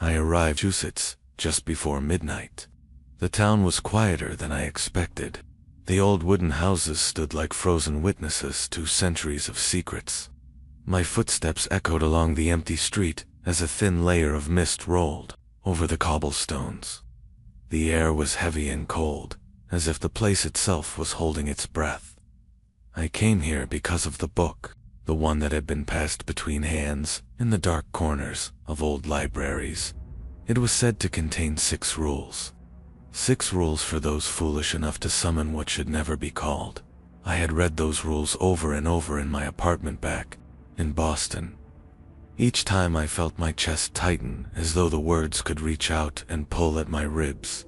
I arrived in Massachusetts just before midnight. The town was quieter than I expected. The old wooden houses stood like frozen witnesses to centuries of secrets. My footsteps echoed along the empty street as a thin layer of mist rolled over the cobblestones. The air was heavy and cold, as if the place itself was holding its breath. I came here because of the book, the one that had been passed between hands in the dark corners of old libraries. It was said to contain 6 rules. 6 rules for those foolish enough to summon what should never be called. I had read those rules over and over in my apartment back in Boston. Each time I felt my chest tighten as though the words could reach out and pull at my ribs.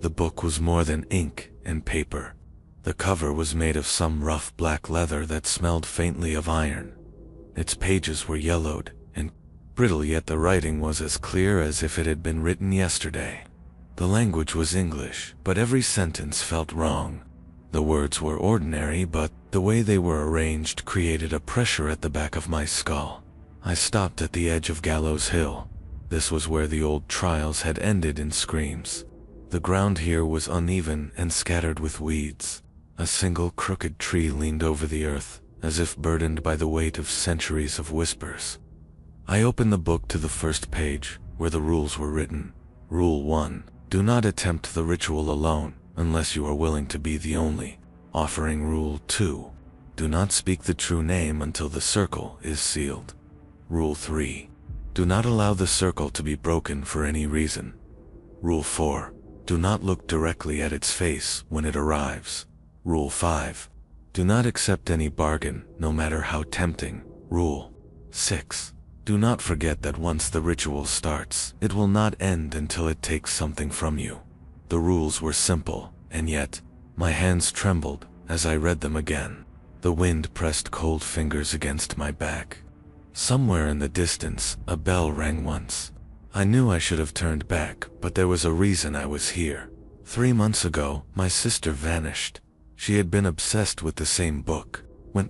The book was more than ink and paper. The cover was made of some rough black leather that smelled faintly of iron. Its pages were yellowed and brittle, yet the writing was as clear as if it had been written yesterday. The language was English, but every sentence felt wrong. The words were ordinary, but the way they were arranged created a pressure at the back of my skull. I stopped at the edge of Gallows Hill. This was where the old trials had ended in screams. The ground here was uneven and scattered with weeds. A single crooked tree leaned over the earth, as if burdened by the weight of centuries of whispers. I opened the book to the first page, where the rules were written. Rule 1. Do not attempt the ritual alone, unless you are willing to be the only. Offering Rule 2. Do not speak the true name until the circle is sealed. Rule 3. Do not allow the circle to be broken for any reason. Rule 4. Do not look directly at its face when it arrives. Rule 5. Do not accept any bargain, no matter how tempting. Rule 6. Do not forget that once the ritual starts, it will not end until it takes something from you. The rules were simple, and yet, my hands trembled as I read them again. The wind pressed cold fingers against my back. Somewhere in the distance, a bell rang once. I knew I should have turned back, but there was a reason I was here. 3 months ago, my sister vanished. She had been obsessed with the same book. When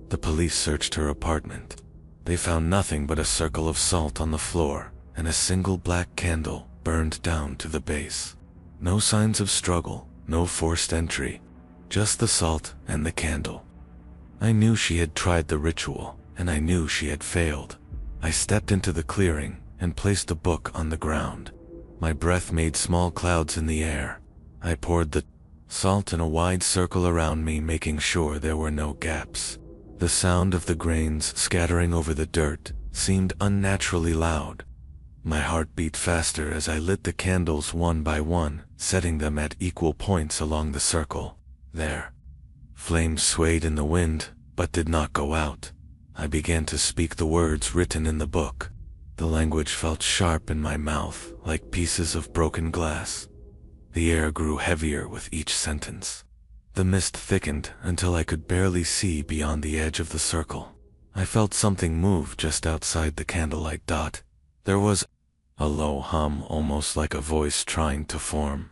the police searched her apartment, they found nothing but a circle of salt on the floor and a single black candle burned down to the base. No signs of struggle, no forced entry, just the salt and the candle. I knew she had tried the ritual, and I knew she had failed. I stepped into the clearing and placed the book on the ground. My breath made small clouds in the air. I poured the salt in a wide circle around me, making sure there were no gaps. The sound of the grains scattering over the dirt seemed unnaturally loud. My heart beat faster as I lit the candles one by one, setting them at equal points along the circle. Their flames swayed in the wind, but did not go out. I began to speak the words written in the book. The language felt sharp in my mouth, like pieces of broken glass. The air grew heavier with each sentence. The mist thickened until I could barely see beyond the edge of the circle. I felt something move just outside the candlelight dot. There was a low hum, almost like a voice trying to form.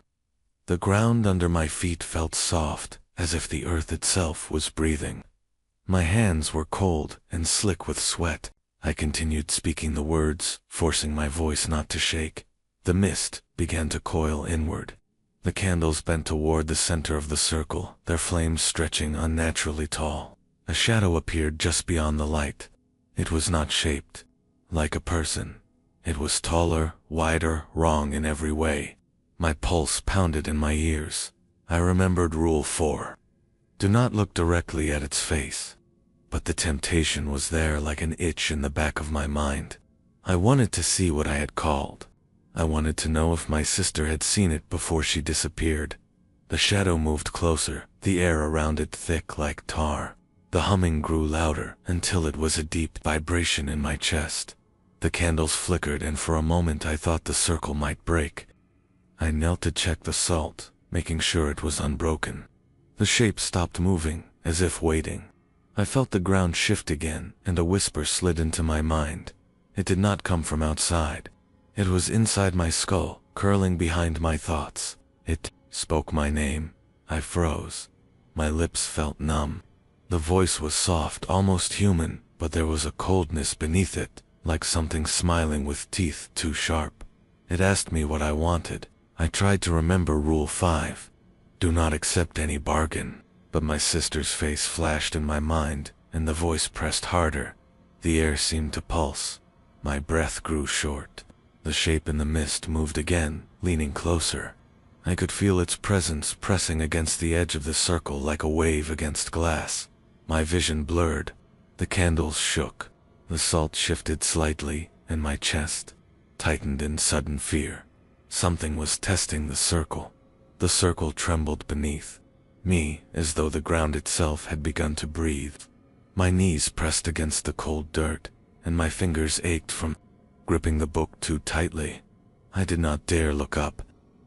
The ground under my feet felt soft, as if the earth itself was breathing. My hands were cold and slick with sweat. I continued speaking the words, forcing my voice not to shake. The mist began to coil inward. The candles bent toward the center of the circle, their flames stretching unnaturally tall. A shadow appeared just beyond the light. It was not shaped like a person. It was taller, wider, wrong in every way. My pulse pounded in my ears. I remembered Rule 4. Do not look directly at its face. But the temptation was there like an itch in the back of my mind. I wanted to see what I had called. I wanted to know if my sister had seen it before she disappeared. The shadow moved closer, the air around it thick like tar. The humming grew louder until it was a deep vibration in my chest. The candles flickered, and for a moment I thought the circle might break. I knelt to check the salt, making sure it was unbroken. The shape stopped moving, as if waiting. I felt the ground shift again, and a whisper slid into my mind. It did not come from outside. It was inside my skull, curling behind my thoughts. It spoke my name. I froze. My lips felt numb. The voice was soft, almost human, but there was a coldness beneath it, like something smiling with teeth too sharp. It asked me what I wanted. I tried to remember Rule 5. Do not accept any bargain. But my sister's face flashed in my mind, and the voice pressed harder. The air seemed to pulse. My breath grew short. The shape in the mist moved again, leaning closer. I could feel its presence pressing against the edge of the circle like a wave against glass. My vision blurred. The candles shook. The salt shifted slightly, and my chest tightened in sudden fear. Something was testing the circle. The circle trembled beneath me, as though the ground itself had begun to breathe. My knees pressed against the cold dirt, and my fingers ached from gripping the book too tightly. I did not dare look up.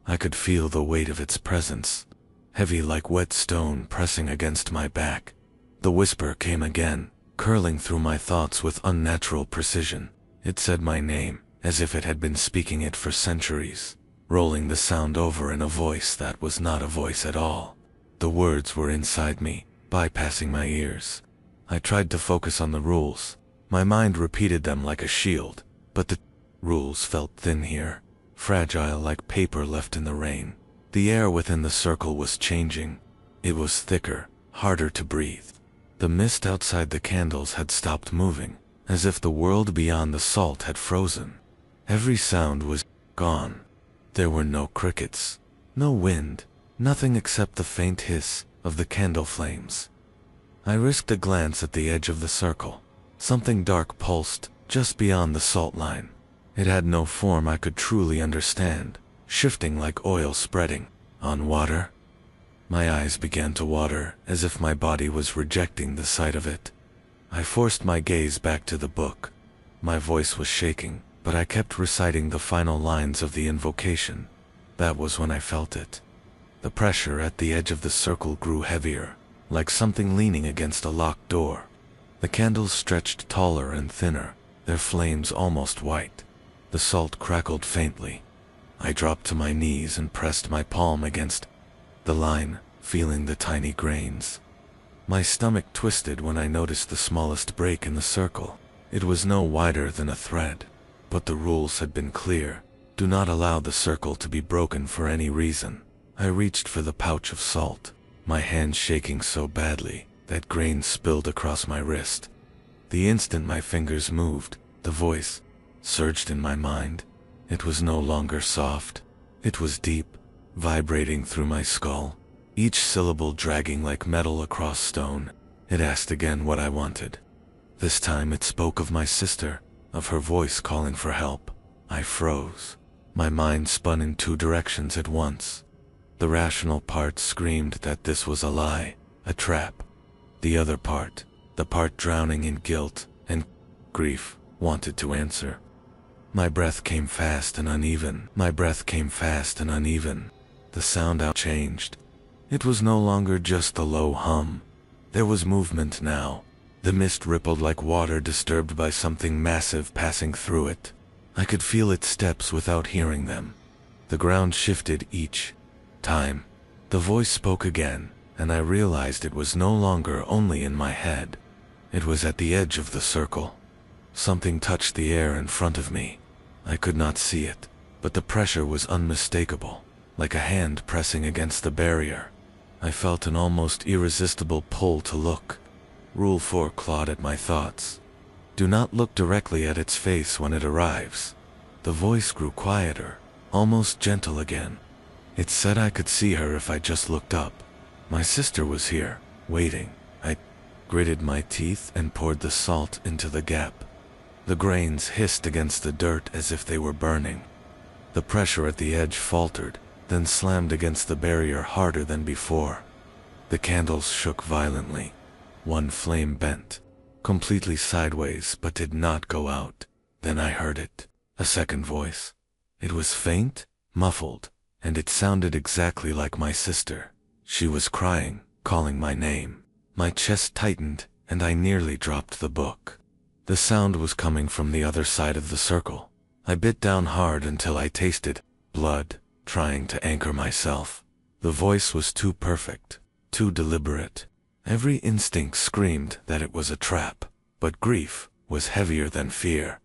I could feel the weight of its presence, heavy like wet stone pressing against my back. The whisper came again, curling through my thoughts with unnatural precision. It said my name, as if it had been speaking it for centuries, rolling the sound over in a voice that was not a voice at all. The words were inside me, bypassing my ears. I tried to focus on the rules. My mind repeated them like a shield, but the rules felt thin here, fragile like paper left in the rain. The air within the circle was changing. It was thicker, harder to breathe. The mist outside the candles had stopped moving, as if the world beyond the salt had frozen. Every sound was gone. There were no crickets, no wind, nothing except the faint hiss of the candle flames. I risked a glance at the edge of the circle. Something dark pulsed just beyond the salt line. It had no form I could truly understand, shifting like oil spreading on water. My eyes began to water, as if my body was rejecting the sight of it. I forced my gaze back to the book. My voice was shaking, but I kept reciting the final lines of the invocation. That was when I felt it. The pressure at the edge of the circle grew heavier, like something leaning against a locked door. The candles stretched taller and thinner, their flames almost white. The salt crackled faintly. I dropped to my knees and pressed my palm against the line, feeling the tiny grains. My stomach twisted when I noticed the smallest break in the circle. It was no wider than a thread, but the rules had been clear. Do not allow the circle to be broken for any reason. I reached for the pouch of salt, my hand shaking so badly that grains spilled across my wrist. The instant my fingers moved, the voice surged in my mind. It was no longer soft. It was deep, vibrating through my skull, each syllable dragging like metal across stone. It asked again what I wanted. This time it spoke of my sister, of her voice calling for help. I froze. My mind spun in two directions at once. The rational part screamed that this was a lie, a trap. The other part, the part drowning in guilt and grief, wanted to answer. My breath came fast and uneven. The sound out changed. It was no longer just a low hum. There was movement now. The mist rippled like water disturbed by something massive passing through it. I could feel its steps without hearing them. The ground shifted each time. The voice spoke again, and I realized it was no longer only in my head. It was at the edge of the circle. Something touched the air in front of me. I could not see it, but the pressure was unmistakable, like a hand pressing against the barrier. I felt an almost irresistible pull to look. Rule 4 clawed at my thoughts. Do not look directly at its face when it arrives. The voice grew quieter, almost gentle again. It said I could see her if I just looked up. My sister was here, waiting. I gritted my teeth and poured the salt into the gap. The grains hissed against the dirt as if they were burning. The pressure at the edge faltered, then slammed against the barrier harder than before. The candles shook violently. One flame bent, completely sideways, but did not go out. Then I heard it, a second voice. It was faint, muffled, and it sounded exactly like my sister. She was crying, calling my name. My chest tightened, and I nearly dropped the book. The sound was coming from the other side of the circle. I bit down hard until I tasted blood, trying to anchor myself. The voice was too perfect, too deliberate. Every instinct screamed that it was a trap, but grief was heavier than fear.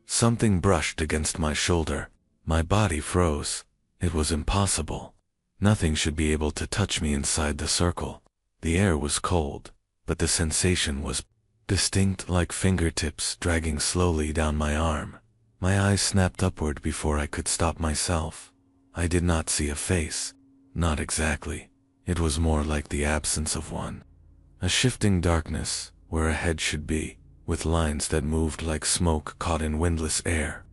Something brushed against my shoulder. My body froze. It was impossible. Nothing should be able to touch me inside the circle. The air was cold, but the sensation was distinct, like fingertips dragging slowly down my arm. My eyes snapped upward before I could stop myself. I did not see a face. Not exactly. It was more like the absence of one. A shifting darkness, where a head should be, with lines that moved like smoke caught in windless air.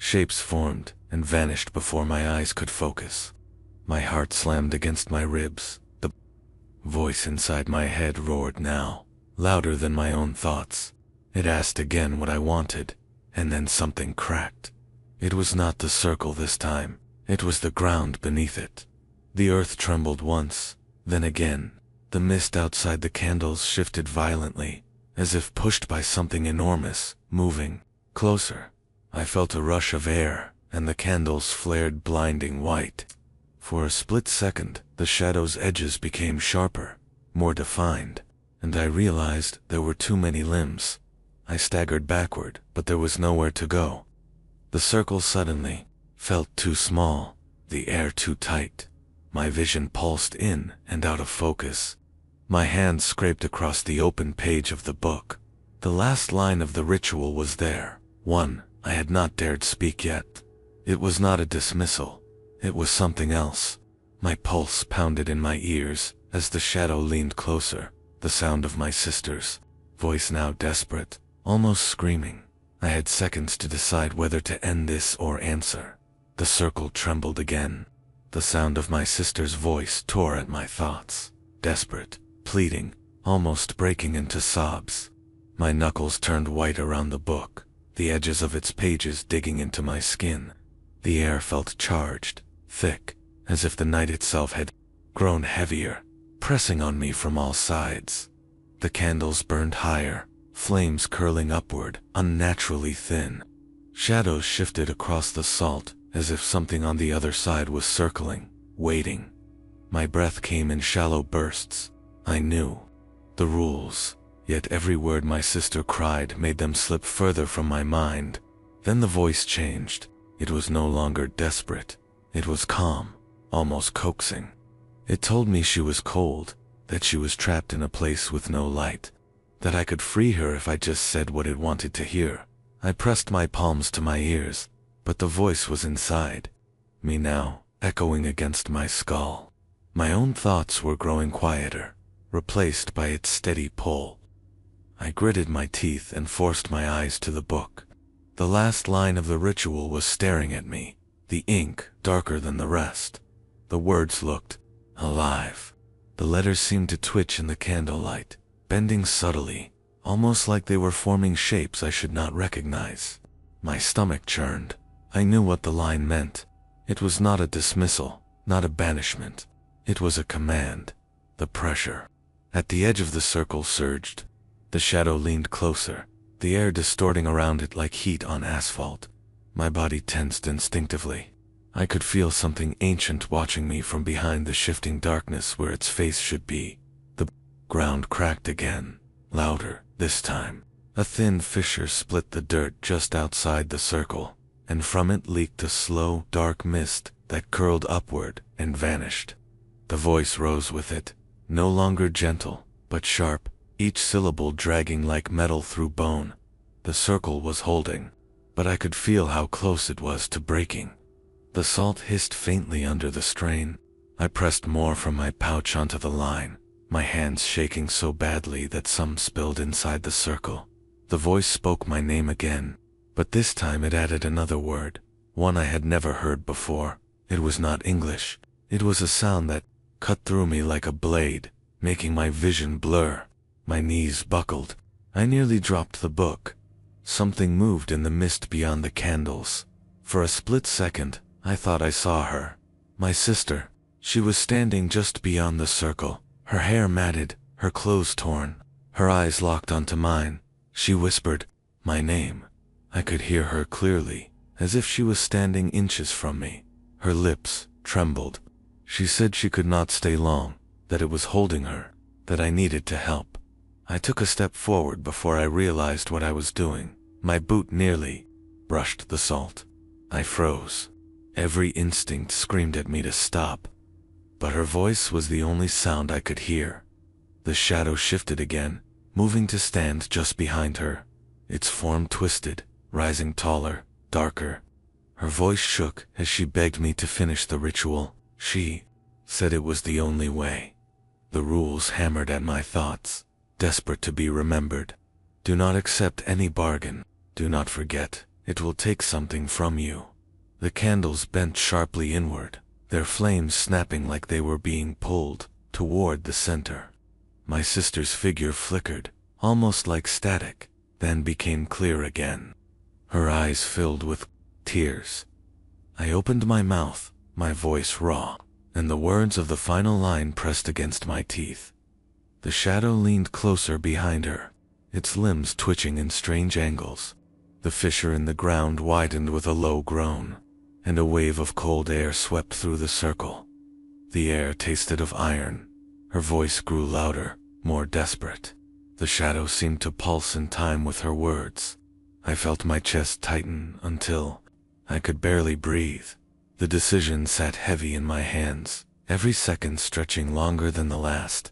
Shapes formed and vanished before my eyes could focus. My heart slammed against my ribs. The voice inside my head roared now, louder than my own thoughts. It asked again what I wanted, and then something cracked. It was not the circle this time. It was the ground beneath it. The earth trembled once, then again. The mist outside the candles shifted violently, as if pushed by something enormous, moving closer. I felt a rush of air, and the candles flared blinding white. For a split second, the shadow's edges became sharper, more defined, and I realized there were too many limbs. I staggered backward, but there was nowhere to go. The circle suddenly felt too small, the air too tight. My vision pulsed in and out of focus. My hand scraped across the open page of the book. The last line of the ritual was there, one I had not dared speak yet. It was not a dismissal. It was something else. My pulse pounded in my ears as the shadow leaned closer, the sound of my sister's voice now desperate, almost screaming. I had seconds to decide whether to end this or answer. The circle trembled again. The sound of my sister's voice tore at my thoughts, desperate, pleading, almost breaking into sobs. My knuckles turned white around the book, the edges of its pages digging into my skin. The air felt charged, thick, as if the night itself had grown heavier, pressing on me from all sides. The candles burned higher, flames curling upward, unnaturally thin. Shadows shifted across the salt, as if something on the other side was circling, waiting. My breath came in shallow bursts. I knew the rules, yet every word my sister cried made them slip further from my mind. Then the voice changed. It was no longer desperate. It was calm, almost coaxing. It told me she was cold, that she was trapped in a place with no light, that I could free her if I just said what it wanted to hear. I pressed my palms to my ears, but the voice was inside me now, echoing against my skull. My own thoughts were growing quieter, replaced by its steady pull. I gritted my teeth and forced my eyes to the book. The last line of the ritual was staring at me, the ink darker than the rest. The words looked alive. The letters seemed to twitch in the candlelight, bending subtly, almost like they were forming shapes I should not recognize. My stomach churned. I knew what the line meant. It was not a dismissal, not a banishment. It was a command. The pressure at the edge of the circle surged. The shadow leaned closer, the air distorting around it like heat on asphalt. My body tensed instinctively. I could feel something ancient watching me from behind the shifting darkness where its face should be. The ground cracked again, louder this time. A thin fissure split the dirt just outside the circle, and from it leaked a slow, dark mist that curled upward and vanished. The voice rose with it, no longer gentle, but sharp, each syllable dragging like metal through bone. The circle was holding, but I could feel how close it was to breaking. The salt hissed faintly under the strain. I pressed more from my pouch onto the line, my hands shaking so badly that some spilled inside the circle. The voice spoke my name again, but this time it added another word, one I had never heard before. It was not English. It was a sound that cut through me like a blade, making my vision blur. My knees buckled. I nearly dropped the book. Something moved in the mist beyond the candles. For a split second, I thought I saw her. My sister. She was standing just beyond the circle, her hair matted, her clothes torn, her eyes locked onto mine. She whispered my name. I could hear her clearly, as if she was standing inches from me. Her lips trembled. She said she could not stay long, that it was holding her, that I needed to help. I took a step forward before I realized what I was doing. My boot nearly brushed the salt. I froze. Every instinct screamed at me to stop, but her voice was the only sound I could hear. The shadow shifted again, moving to stand just behind her. Its form twisted, rising taller, darker. Her voice shook as she begged me to finish the ritual. She said it was the only way. The rules hammered at my thoughts, desperate to be remembered. Do not accept any bargain. Do not forget, it will take something from you. The candles bent sharply inward, their flames snapping like they were being pulled toward the center. My sister's figure flickered, almost like static, then became clear again. Her eyes filled with tears. I opened my mouth, my voice raw, and the words of the final line pressed against my teeth. The shadow leaned closer behind her, its limbs twitching in strange angles. The fissure in the ground widened with a low groan, and a wave of cold air swept through the circle. The air tasted of iron. Her voice grew louder, more desperate. The shadow seemed to pulse in time with her words. I felt my chest tighten until I could barely breathe. The decision sat heavy in my hands, every second stretching longer than the last.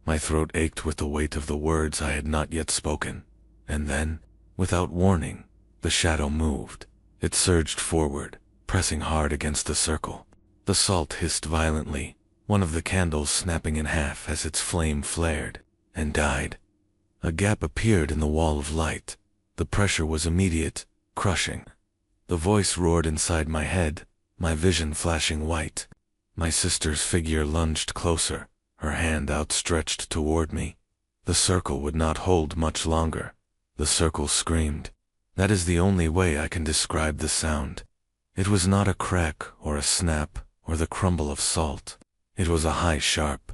My throat ached with the weight of the words I had not yet spoken. And then, without warning, the shadow moved. It surged forward, pressing hard against the circle. The salt hissed violently, one of the candles snapping in half as its flame flared and died. A gap appeared in the wall of light. The pressure was immediate, crushing. The voice roared inside my head, my vision flashing white. My sister's figure lunged closer, her hand outstretched toward me. The circle would not hold much longer. The circle screamed. That is the only way I can describe the sound. It was not a crack or a snap or the crumble of salt. It was a high sharp,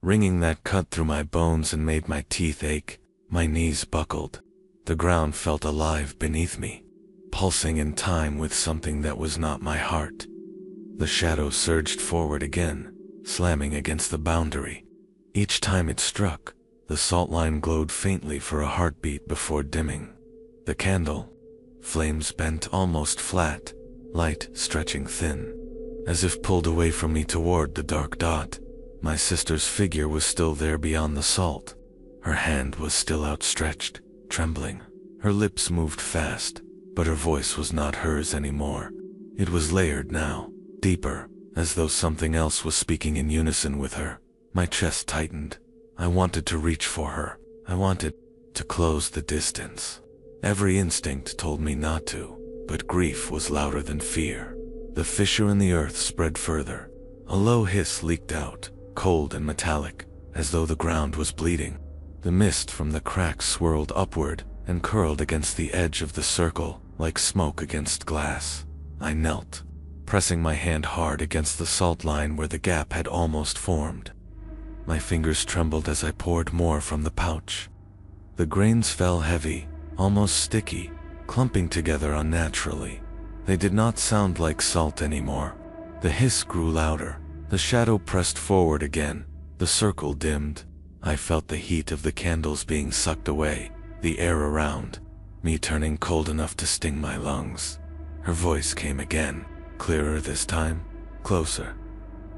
ringing that cut through my bones and made my teeth ache. My knees buckled. The ground felt alive beneath me, pulsing in time with something that was not my heart. The shadow surged forward again, slamming against the boundary. Each time it struck, the salt line glowed faintly for a heartbeat before dimming. The candle, flames bent almost flat, light stretching thin, as if pulled away from me toward the dark dot. My sister's figure was still there beyond the salt. Her hand was still outstretched, trembling. Her lips moved fast, but her voice was not hers anymore. It was layered now, deeper, as though something else was speaking in unison with her. My chest tightened. I wanted to reach for her. I wanted to close the distance. Every instinct told me not to, but grief was louder than fear. The fissure in the earth spread further. A low hiss leaked out, cold and metallic, as though the ground was bleeding. The mist from the cracks swirled upward and curled against the edge of the circle like smoke against glass. I knelt, pressing my hand hard against the salt line where the gap had almost formed. My fingers trembled as I poured more from the pouch. The grains fell heavy, almost sticky, clumping together unnaturally. They did not sound like salt anymore. The hiss grew louder. The shadow pressed forward again. The circle dimmed. I felt the heat of the candles being sucked away, the air around me turning cold enough to sting my lungs. Her voice came again, clearer this time, closer.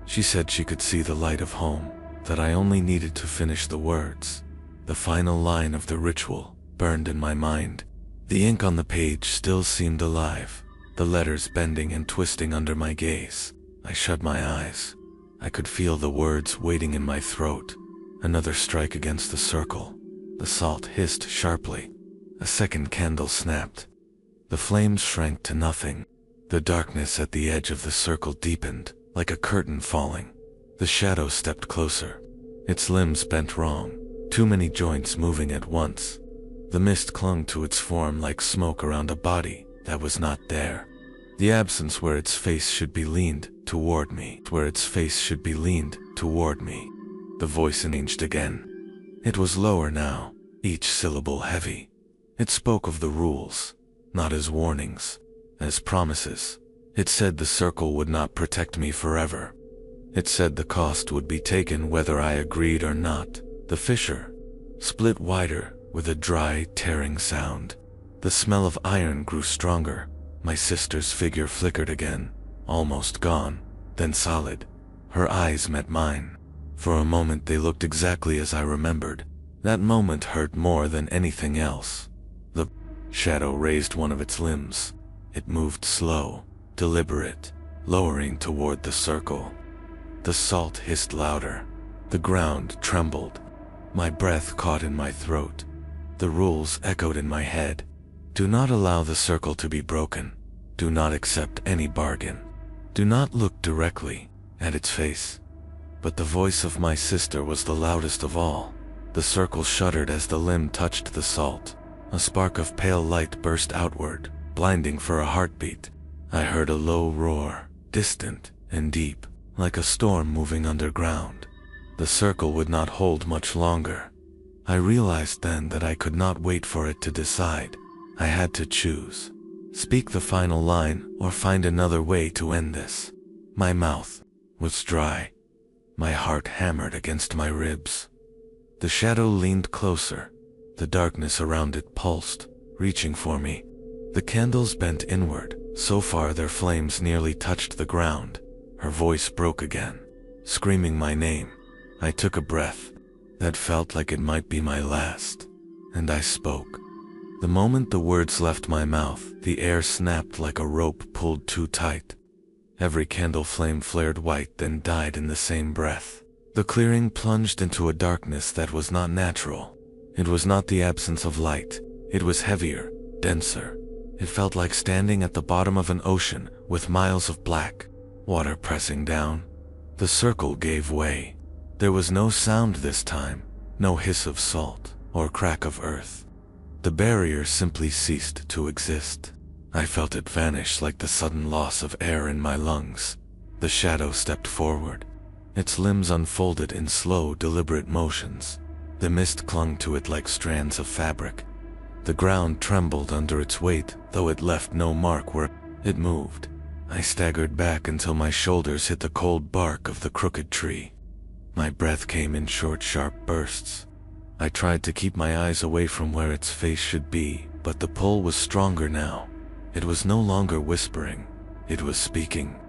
She said she could see the light of home, that I only needed to finish the words. The final line of the ritual burned in my mind. The ink on the page still seemed alive, the letters bending and twisting under my gaze. I shut my eyes. I could feel the words waiting in my throat. Another strike against the circle. The salt hissed sharply. A second candle snapped. The flames shrank to nothing. The darkness at the edge of the circle deepened, like a curtain falling. The shadow stepped closer. Its limbs bent wrong, too many joints moving at once. The mist clung to its form like smoke around a body that was not there. The absence where its face should be leaned toward me, where its face should be leaned toward me. The voice changed again. It was lower now, each syllable heavy. It spoke of the rules, not as warnings, as promises. It said the circle would not protect me forever. It said the cost would be taken whether I agreed or not. The fissure split wider with a dry, tearing sound. The smell of iron grew stronger. My sister's figure flickered again. almost gone, then solid. Her eyes met mine. For a moment they looked exactly as I remembered. That moment hurt more than anything else. The shadow raised one of its limbs. It moved slow, deliberate, lowering toward the circle. The salt hissed louder. The ground trembled. My breath caught in my throat. The rules echoed in my head. Do not allow the circle to be broken. Do not accept any bargain. Do not look directly at its face. But the voice of my sister was the loudest of all. The circle shuddered as the limb touched the salt. A spark of pale light burst outward, blinding for a heartbeat. I heard a low roar, distant and deep, like a storm moving underground. The circle would not hold much longer. I realized then that I could not wait for it to decide. I had to choose. Speak the final line or find another way to end this. My mouth was dry. My heart hammered against my ribs. The shadow leaned closer. The darkness around it pulsed, reaching for me. The candles bent inward. So far their flames nearly touched the ground. Her voice broke again, screaming my name. I took a breath. That felt like it might be my last. And I spoke. The moment the words left my mouth, the air snapped like a rope pulled too tight. Every candle flame flared white, then died in the same breath. The clearing plunged into a darkness that was not natural. It was not the absence of light. It was heavier, denser. It felt like standing at the bottom of an ocean with miles of black water pressing down. The circle gave way. There was no sound this time, no hiss of salt or crack of earth. The barrier simply ceased to exist. I felt it vanish like the sudden loss of air in my lungs. The shadow stepped forward. Its limbs unfolded in slow, deliberate motions. The mist clung to it like strands of fabric. The ground trembled under its weight, though it left no mark where it moved. I staggered back until my shoulders hit the cold bark of the crooked tree. My breath came in short, sharp bursts. I tried to keep my eyes away from where its face should be, but the pull was stronger now. It was no longer whispering. It was speaking.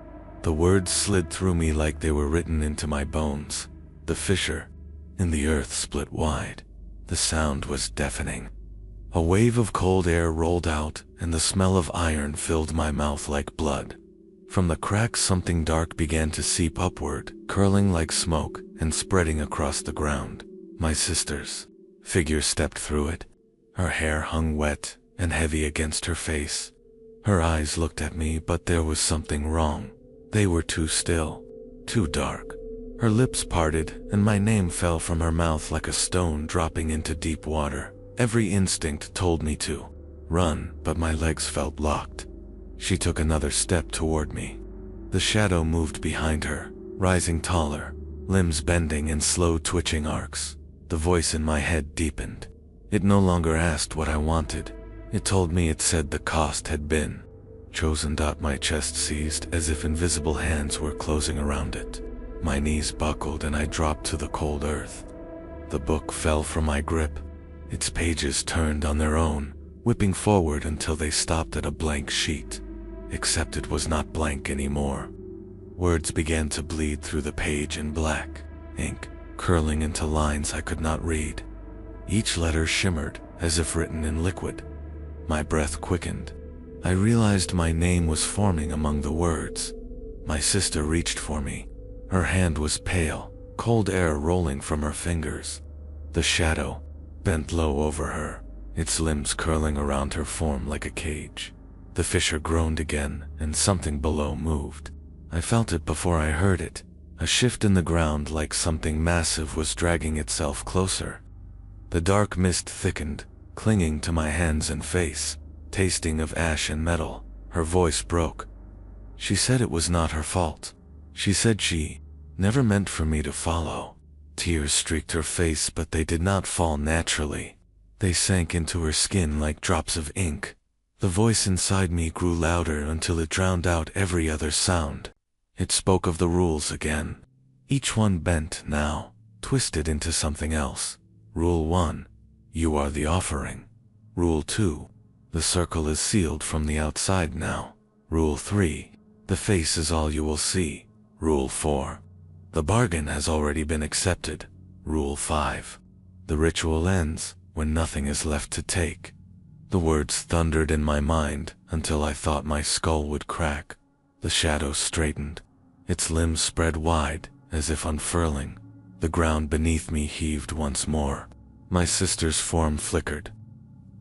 The words slid through me like they were written into my bones. The fissure in the earth split wide. The sound was deafening. A wave of cold air rolled out, and the smell of iron filled my mouth like blood. From the cracks something dark began to seep upward, curling like smoke and spreading across the ground. My sister's figure stepped through it. Her hair hung wet and heavy against her face. Her eyes looked at me, but there was something wrong. They were too still, too dark. Her lips parted, and my name fell from her mouth like a stone dropping into deep water. Every instinct told me to run, but my legs felt locked. She took another step toward me. The shadow moved behind her, rising taller, limbs bending in slow twitching arcs. The voice in my head deepened. It no longer asked what I wanted. It told me it said the cost had been chosen. My chest seized as if invisible hands were closing around it. My knees buckled and I dropped to the cold earth. The book fell from my grip. Its pages turned on their own, whipping forward until they stopped at a blank sheet. Except it was not blank anymore. Words began to bleed through the page in black, ink curling into lines I could not read. Each letter shimmered as if written in liquid. My breath quickened. I realized my name was forming among the words. My sister reached for me. Her hand was pale, cold air rolling from her fingers. The shadow bent low over her, its limbs curling around her form like a cage. The fissure groaned again, and something below moved. I felt it before I heard it, a shift in the ground like something massive was dragging itself closer. The dark mist thickened, clinging to my hands and face, tasting of ash and metal. Her voice broke. She said it was not her fault. She said she never meant for me to follow. Tears streaked her face, but they did not fall naturally. They sank into her skin like drops of ink. The voice inside me grew louder until it drowned out every other sound. It spoke of the rules again. Each one bent now, twisted into something else. Rule 1. You are the offering. Rule 2. The circle is sealed from the outside now. Rule 3. The face is all you will see. Rule 4. The bargain has already been accepted. Rule 5. The ritual ends when nothing is left to take. The words thundered in my mind until I thought my skull would crack. The shadow straightened. Its limbs spread wide, as if unfurling. The ground beneath me heaved once more. My sister's form flickered,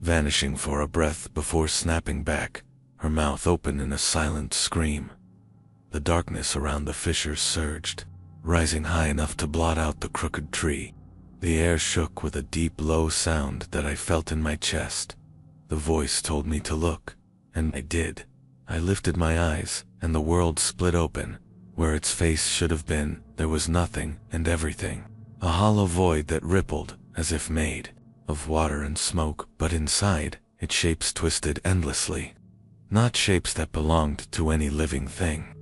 vanishing for a breath before snapping back, her mouth open in a silent scream. The darkness around the fissure surged, rising high enough to blot out the crooked tree. The air shook with a deep, low sound that I felt in my chest. The voice told me to look, and I did. I lifted my eyes, and the world split open. Where its face should have been, there was nothing and everything. A hollow void that rippled, as if made of water and smoke, but inside, its shapes twisted endlessly. Not shapes that belonged to any living thing.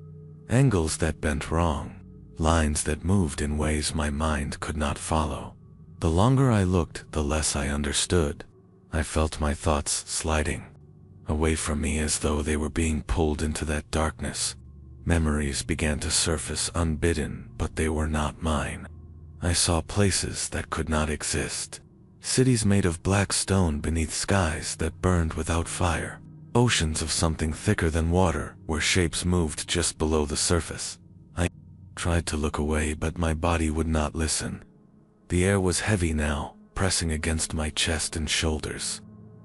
Angles that bent wrong. Lines that moved in ways my mind could not follow. The longer I looked, the less I understood. I felt my thoughts sliding away from me as though they were being pulled into that darkness. Memories began to surface unbidden, but they were not mine. I saw places that could not exist. Cities made of black stone beneath skies that burned without fire. Oceans of something thicker than water, where shapes moved just below the surface. I tried to look away, but my body would not listen. The air was heavy now, pressing against my chest and shoulders.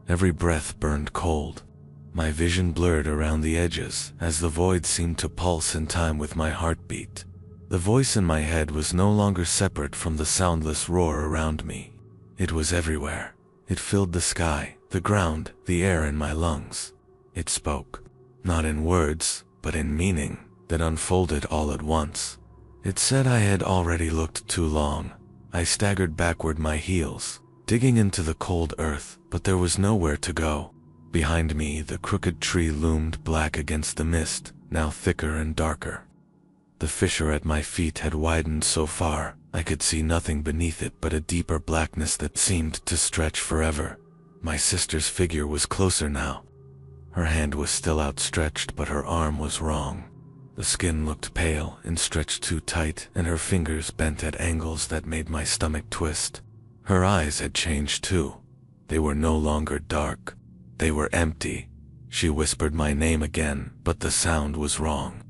Every breath burned cold. My vision blurred around the edges as the void seemed to pulse in time with my heartbeat. The voice in my head was no longer separate from the soundless roar around me. It was everywhere. It filled the sky, the ground, the air in my lungs. It spoke, not in words, but in meaning that unfolded all at once. It said I had already looked too long. I staggered backward, my heels digging into the cold earth, but there was nowhere to go. Behind me, the crooked tree loomed black against the mist, now thicker and darker. The fissure at my feet had widened so far, I could see nothing beneath it but a deeper blackness that seemed to stretch forever. My sister's figure was closer now. Her hand was still outstretched, but her arm was wrong. The skin looked pale and stretched too tight, and her fingers bent at angles that made my stomach twist. Her eyes had changed too. They were no longer dark. They were empty. She whispered my name again, but the sound was wrong.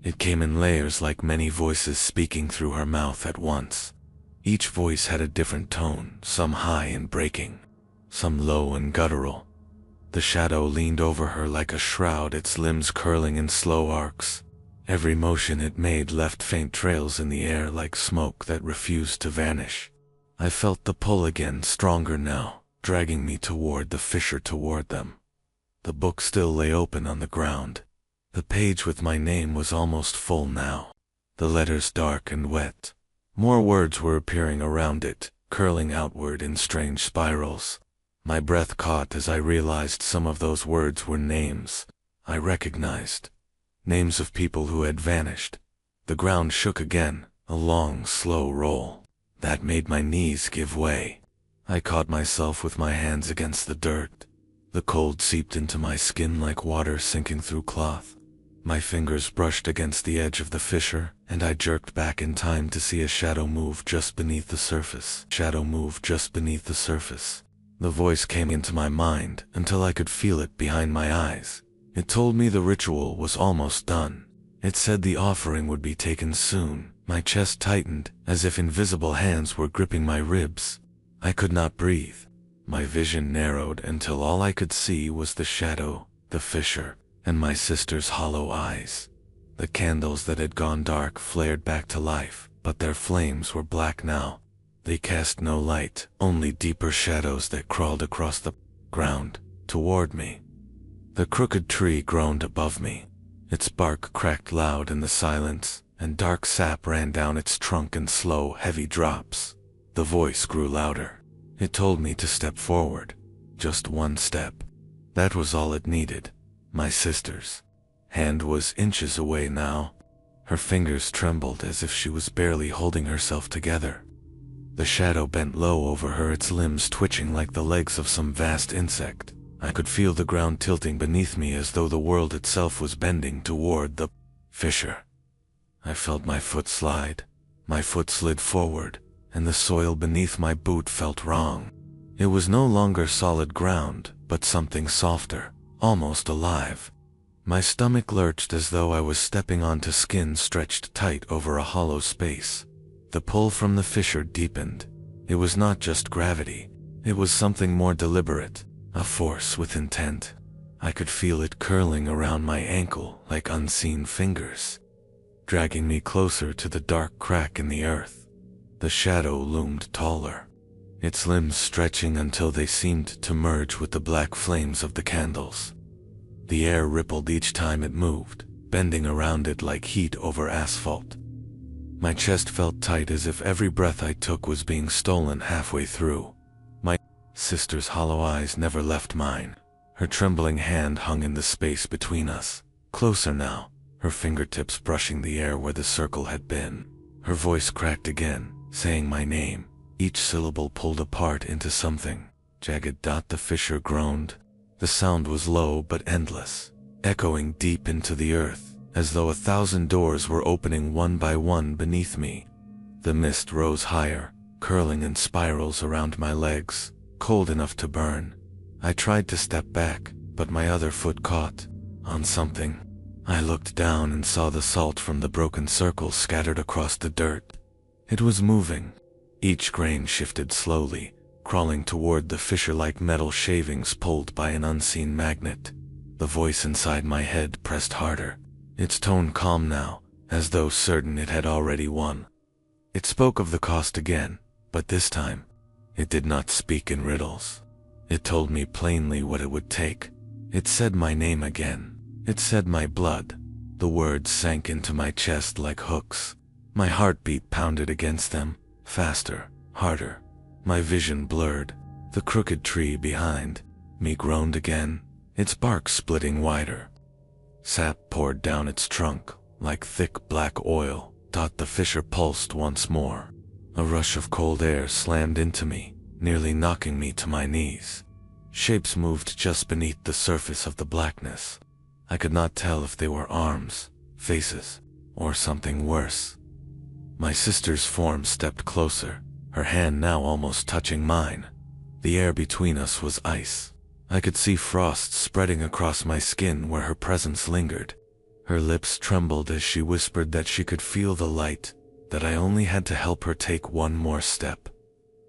It came in layers, like many voices speaking through her mouth at once. Each voice had a different tone, some high and breaking, some low and guttural. The shadow leaned over her like a shroud, its limbs curling in slow arcs. Every motion it made left faint trails in the air like smoke that refused to vanish. I felt the pull again, stronger now, dragging me toward the fissure, toward them. The book still lay open on the ground. The page with my name was almost full now, the letters dark and wet. More words were appearing around it, curling outward in strange spirals. My breath caught as I realized some of those words were names I recognized. Names of people who had vanished. The ground shook again, a long, slow roll that made my knees give way. I caught myself with my hands against the dirt. The cold seeped into my skin like water sinking through cloth. My fingers brushed against the edge of the fissure, and I jerked back in time to see a shadow move just beneath the surface. Shadow moved just beneath the surface. The voice came into my mind until I could feel it behind my eyes. It told me the ritual was almost done. It said the offering would be taken soon. My chest tightened, as if invisible hands were gripping my ribs. I could not breathe. My vision narrowed until all I could see was the shadow, the fissure, and my sister's hollow eyes. The candles that had gone dark flared back to life, but their flames were black now. They cast no light, only deeper shadows that crawled across the ground, toward me. The crooked tree groaned above me. Its bark cracked loud in the silence, and dark sap ran down its trunk in slow, heavy drops. The voice grew louder. It told me to step forward. Just one step. That was all it needed. My sister's hand was inches away now. Her fingers trembled as if she was barely holding herself together. The shadow bent low over her, its limbs twitching like the legs of some vast insect. I could feel the ground tilting beneath me as though the world itself was bending toward the Fissure. I felt my foot slide. My foot slid forward, and the soil beneath my boot felt wrong. It was no longer solid ground, but something softer, almost alive. My stomach lurched as though I was stepping onto skin stretched tight over a hollow space. The pull from the fissure deepened. It was not just gravity. It was something more deliberate, a force with intent. I could feel it curling around my ankle like unseen fingers, dragging me closer to the dark crack in the earth. The shadow loomed taller, its limbs stretching until they seemed to merge with the black flames of the candles. The air rippled each time it moved, bending around it like heat over asphalt. My chest felt tight as if every breath I took was being stolen halfway through. My sister's hollow eyes never left mine. Her trembling hand hung in the space between us, closer now, her fingertips brushing the air where the circle had been. Her voice cracked again, saying my name, each syllable pulled apart into something jagged. The fissure groaned. The sound was low but endless, echoing deep into the earth, as though 1,000 doors were opening one by one beneath me. The mist rose higher, curling in spirals around my legs, cold enough to burn. I tried to step back, but my other foot caught on something. I looked down and saw the salt from the broken circle scattered across the dirt. It was moving. Each grain shifted slowly, crawling toward the fissure-like metal shavings pulled by an unseen magnet. The voice inside my head pressed harder, its tone calm now, as though certain it had already won. It spoke of the cost again, but this time, it did not speak in riddles. It told me plainly what it would take. It said my name again. It said my blood. The words sank into my chest like hooks. My heartbeat pounded against them, faster, harder. My vision blurred. The crooked tree behind me groaned again, its bark splitting wider. Sap poured down its trunk, like thick black oil. The fissure pulsed once more. A rush of cold air slammed into me, nearly knocking me to my knees. Shapes moved just beneath the surface of the blackness. I could not tell if they were arms, faces, or something worse. My sister's form stepped closer, her hand now almost touching mine. The air between us was ice. I could see frost spreading across my skin where her presence lingered. Her lips trembled as she whispered that she could feel the light, that I only had to help her take one more step.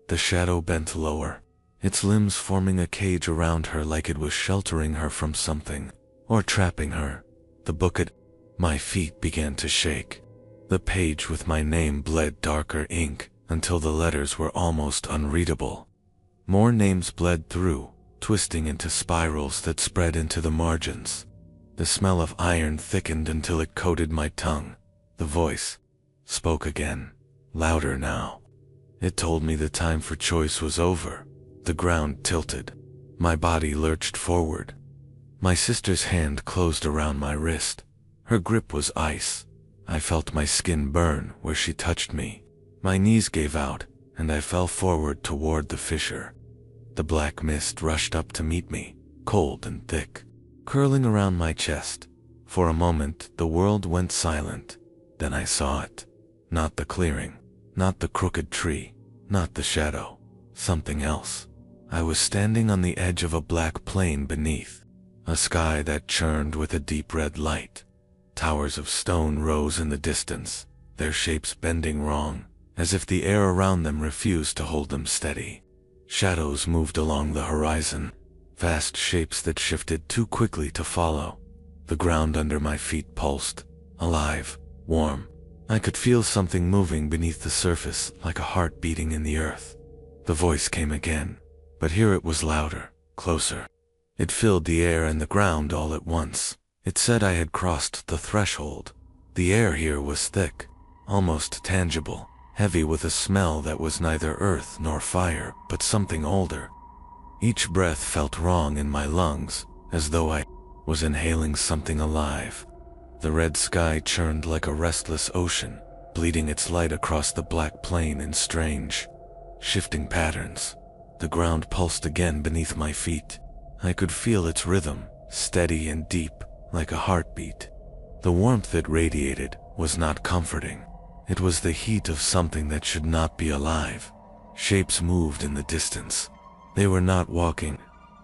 The shadow bent lower, its limbs forming a cage around her like it was sheltering her from something, or trapping her. The book at my feet began to shake. The page with my name bled darker ink until the letters were almost unreadable. More names bled through, twisting into spirals that spread into the margins. The smell of iron thickened until it coated my tongue. The voice spoke again, louder now. It told me the time for choice was over. The ground tilted. My body lurched forward. My sister's hand closed around my wrist. Her grip was ice. I felt my skin burn where she touched me. My knees gave out, and I fell forward toward the fissure. The black mist rushed up to meet me, cold and thick, curling around my chest. For a moment, the world went silent. Then I saw it. Not the clearing, not the crooked tree, not the shadow. Something else. I was standing on the edge of a black plain beneath, a sky that churned with a deep red light. Towers of stone rose in the distance, their shapes bending wrong, as if the air around them refused to hold them steady. Shadows moved along the horizon, vast shapes that shifted too quickly to follow. The ground under my feet pulsed, alive, warm. I could feel something moving beneath the surface, like a heart beating in the earth. The voice came again, but here it was louder, closer. It filled the air and the ground all at once. It said I had crossed the threshold. The air here was thick, almost tangible, heavy with a smell that was neither earth nor fire, but something older. Each breath felt wrong in my lungs, as though I was inhaling something alive. The red sky churned like a restless ocean, bleeding its light across the black plain in strange, shifting patterns. The ground pulsed again beneath my feet. I could feel its rhythm, steady and deep, like a heartbeat. The warmth it radiated was not comforting. It was the heat of something that should not be alive. Shapes moved in the distance. They were not walking.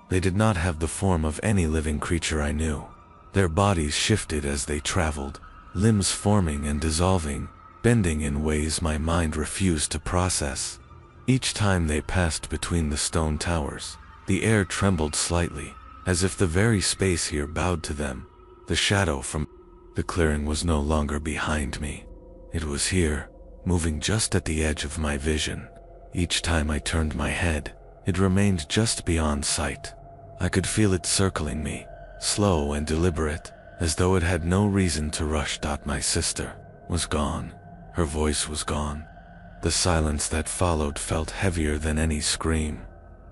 They did not have the form of any living creature I knew. Their bodies shifted as they traveled, limbs forming and dissolving, bending in ways my mind refused to process. Each time they passed between the stone towers, the air trembled slightly, as if the very space here bowed to them. The shadow from the clearing was no longer behind me. It was here, moving just at the edge of my vision. Each time I turned my head, it remained just beyond sight. I could feel it circling me, slow and deliberate, as though it had no reason to rush. My sister was gone. Her voice was gone. The silence that followed felt heavier than any scream.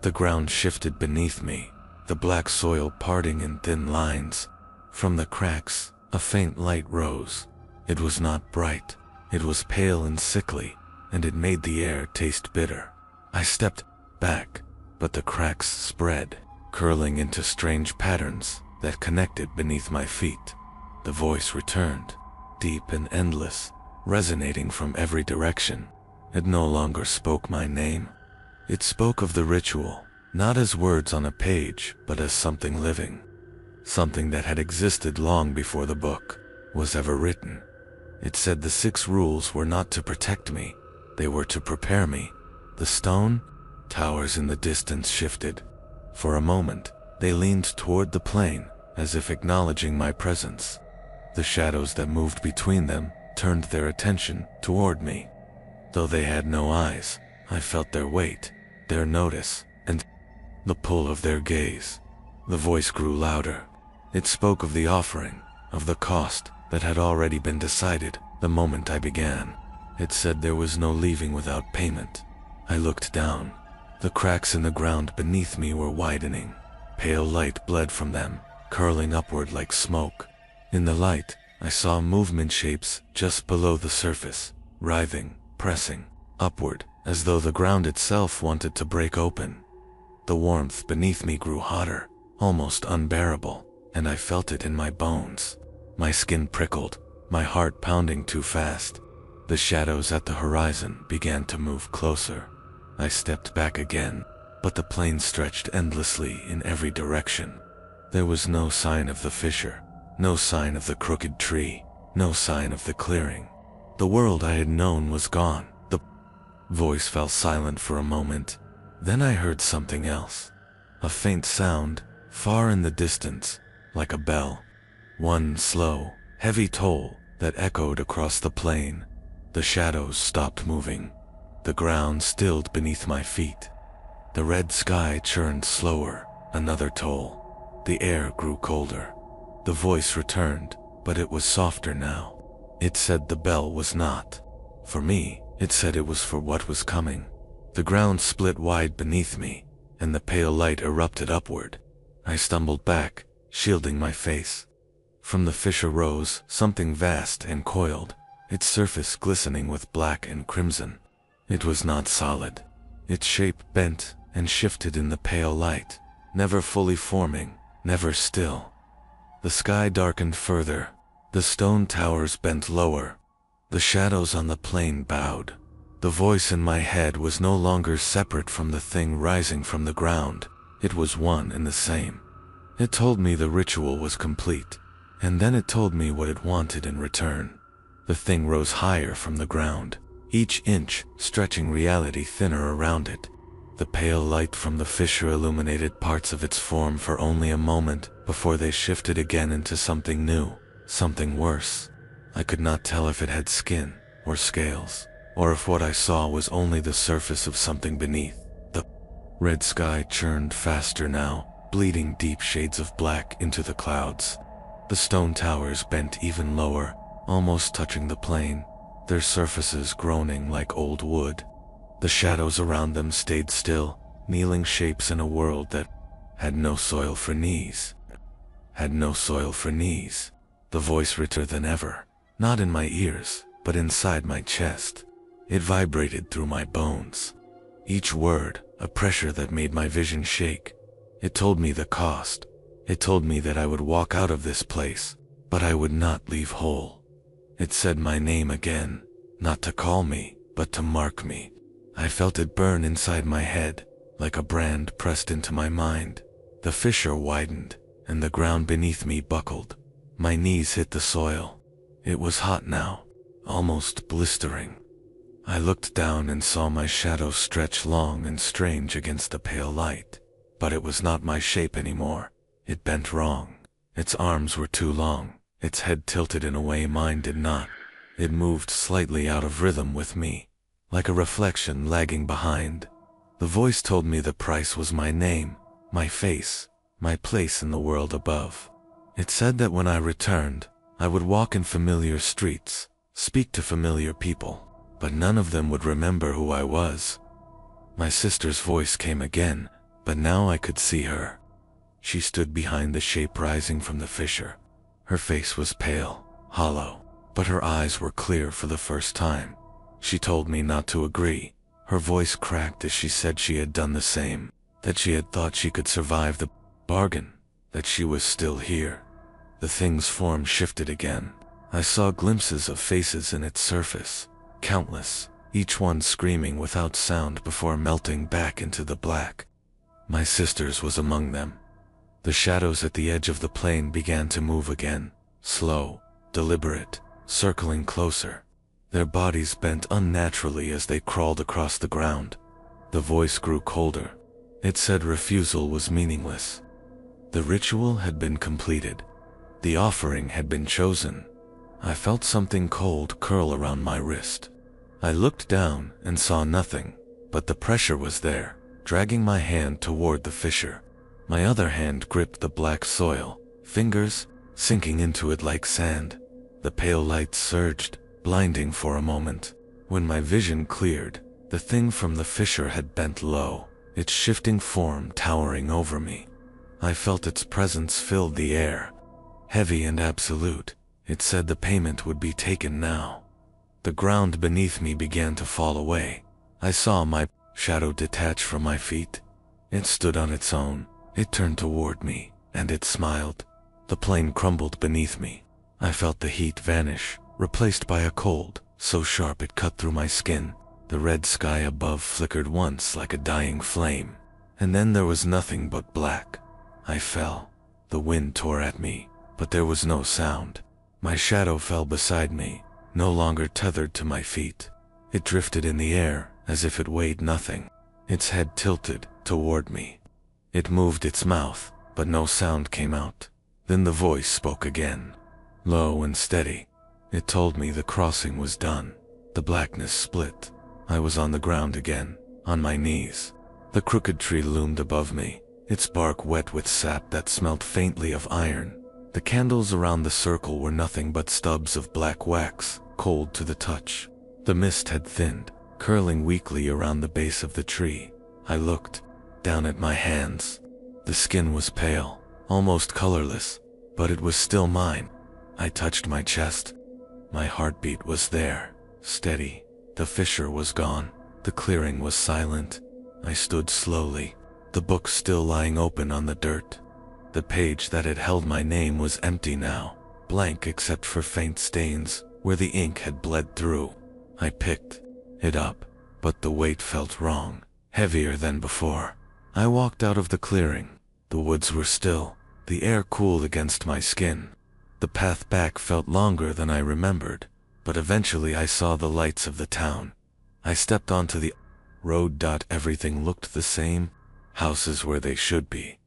The ground shifted beneath me, the black soil parting in thin lines. From the cracks, a faint light rose. It was not bright. It was pale and sickly, and it made the air taste bitter. I stepped back, but the cracks spread, curling into strange patterns that connected beneath my feet. The voice returned, deep and endless, resonating from every direction. It no longer spoke my name. It spoke of the ritual, not as words on a page, but as something living. Something that had existed long before the book was ever written. It said the 6 rules were not to protect me, they were to prepare me. The stone towers in the distance shifted. For a moment, they leaned toward the plain, as if acknowledging my presence. The shadows that moved between them turned their attention toward me. Though they had no eyes, I felt their weight, their notice, and the pull of their gaze. The voice grew louder. It spoke of the offering, of the cost that had already been decided the moment I began. It said there was no leaving without payment. I looked down. The cracks in the ground beneath me were widening. Pale light bled from them, curling upward like smoke. In the light, I saw movement shapes just below the surface, writhing, pressing upward, as though the ground itself wanted to break open. The warmth beneath me grew hotter, almost unbearable, and I felt it in my bones. My skin prickled, my heart pounding too fast. The shadows at the horizon began to move closer. I stepped back again, but the plain stretched endlessly in every direction. There was no sign of the fissure, no sign of the crooked tree, no sign of the clearing. The world I had known was gone. The voice fell silent for a moment. Then I heard something else. A faint sound, far in the distance, like a bell. One slow, heavy toll that echoed across the plain. The shadows stopped moving. The ground stilled beneath my feet. The red sky churned slower. Another toll. The air grew colder. The voice returned, but it was softer now. It said the bell was not for me. It said it was for what was coming. The ground split wide beneath me, and the pale light erupted upward. I stumbled back, shielding my face. From the fissure rose something vast and coiled, its surface glistening with black and crimson. It was not solid. Its shape bent and shifted in the pale light, never fully forming, never still. The sky darkened further. The stone towers bent lower. The shadows on the plain bowed. The voice in my head was no longer separate from the thing rising from the ground. It was one and the same. It told me the ritual was complete, and then it told me what it wanted in return. The thing rose higher from the ground, each inch stretching reality thinner around it. The pale light from the fissure illuminated parts of its form for only a moment before they shifted again into something new, something worse. I could not tell if it had skin or scales, or if what I saw was only the surface of something beneath. The red sky churned faster now, bleeding deep shades of black into the clouds. The stone towers bent even lower, almost touching the plain, their surfaces groaning like old wood. The shadows around them stayed still, kneeling shapes in a world that had no soil for knees. Had no soil for knees. The voice richer than ever, not in my ears, but inside my chest. It vibrated through my bones. Each word, a pressure that made my vision shake. It told me the cost. It told me that I would walk out of this place, but I would not leave whole. It said my name again, not to call me, but to mark me. I felt it burn inside my head, like a brand pressed into my mind. The fissure widened, and the ground beneath me buckled. My knees hit the soil. It was hot now, almost blistering. I looked down and saw my shadow stretch long and strange against the pale light. But it was not my shape anymore. It bent wrong. Its arms were too long. Its head tilted in a way mine did not. It moved slightly out of rhythm with me, like a reflection lagging behind. The voice told me the price was my name, my face, my place in the world above. It said that when I returned, I would walk in familiar streets, speak to familiar people, but none of them would remember who I was. My sister's voice came again, but now I could see her. She stood behind the shape rising from the fissure. Her face was pale, hollow, but her eyes were clear for the first time. She told me not to agree. Her voice cracked as she said she had done the same, that she had thought she could survive the bargain, that she was still here. The thing's form shifted again. I saw glimpses of faces in its surface, countless, each one screaming without sound before melting back into the black. My sister's was among them. The shadows at the edge of the plain began to move again, slow, deliberate, circling closer. Their bodies bent unnaturally as they crawled across the ground. The voice grew colder. It said refusal was meaningless. The ritual had been completed. The offering had been chosen. I felt something cold curl around my wrist. I looked down and saw nothing, but the pressure was there, dragging my hand toward the fissure. My other hand gripped the black soil, fingers sinking into it like sand. The pale light surged, blinding for a moment. When my vision cleared, the thing from the fissure had bent low, its shifting form towering over me. I felt its presence filled the air. Heavy and absolute, it said the payment would be taken now. The ground beneath me began to fall away. I saw my shadow detach from my feet. It stood on its own. It turned toward me, and it smiled. The plain crumbled beneath me. I felt the heat vanish, replaced by a cold, so sharp it cut through my skin. The red sky above flickered once like a dying flame, and then there was nothing but black. I fell. The wind tore at me, but there was no sound. My shadow fell beside me, no longer tethered to my feet. It drifted in the air, as if it weighed nothing. Its head tilted toward me. It moved its mouth, but no sound came out. Then the voice spoke again, low and steady. It told me the crossing was done. The blackness split. I was on the ground again, on my knees. The crooked tree loomed above me, its bark wet with sap that smelt faintly of iron. The candles around the circle were nothing but stubs of black wax, cold to the touch. The mist had thinned, curling weakly around the base of the tree. I looked down at my hands. The skin was pale, almost colorless, but it was still mine. I touched my chest. My heartbeat was there, steady. The fissure was gone. The clearing was silent. I stood slowly, the book still lying open on the dirt. The page that had held my name was empty now, blank except for faint stains where the ink had bled through. I picked it up, but the weight felt wrong, heavier than before. I walked out of the clearing. The woods were still. The air cooled against my skin. The path back felt longer than I remembered, but eventually I saw the lights of the town. I stepped onto the road. Everything looked the same, houses where they should be.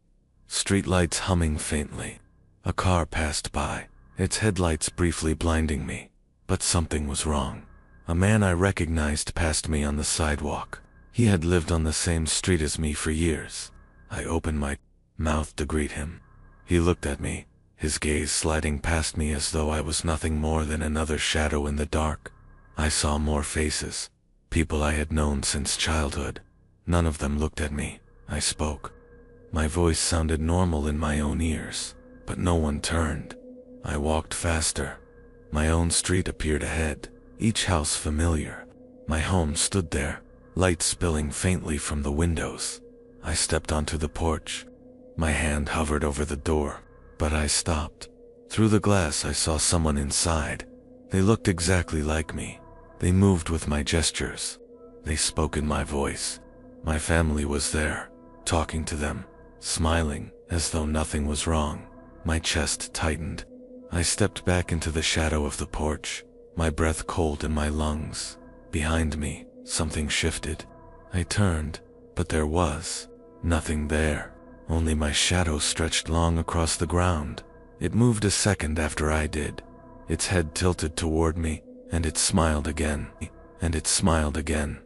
Streetlights humming faintly. A car passed by, its headlights briefly blinding me, but something was wrong. A man I recognized passed me on the sidewalk. He had lived on the same street as me for years. I opened my mouth to greet him. He looked at me, his gaze sliding past me as though I was nothing more than another shadow in the dark. I saw more faces, people I had known since childhood. None of them looked at me. I spoke. My voice sounded normal in my own ears, but no one turned. I walked faster. My own street appeared ahead, each house familiar. My home stood there, light spilling faintly from the windows. I stepped onto the porch. My hand hovered over the door, but I stopped. Through the glass I saw someone inside. They looked exactly like me. They moved with my gestures. They spoke in my voice. My family was there, talking to them, smiling as though nothing was wrong. My chest tightened. I stepped back into the shadow of the porch, my breath cold in my lungs. Behind me, something shifted. I turned, but there was nothing there. Only my shadow stretched long across the ground. It moved a second after I did. Its head tilted toward me, and it smiled again, and it smiled again.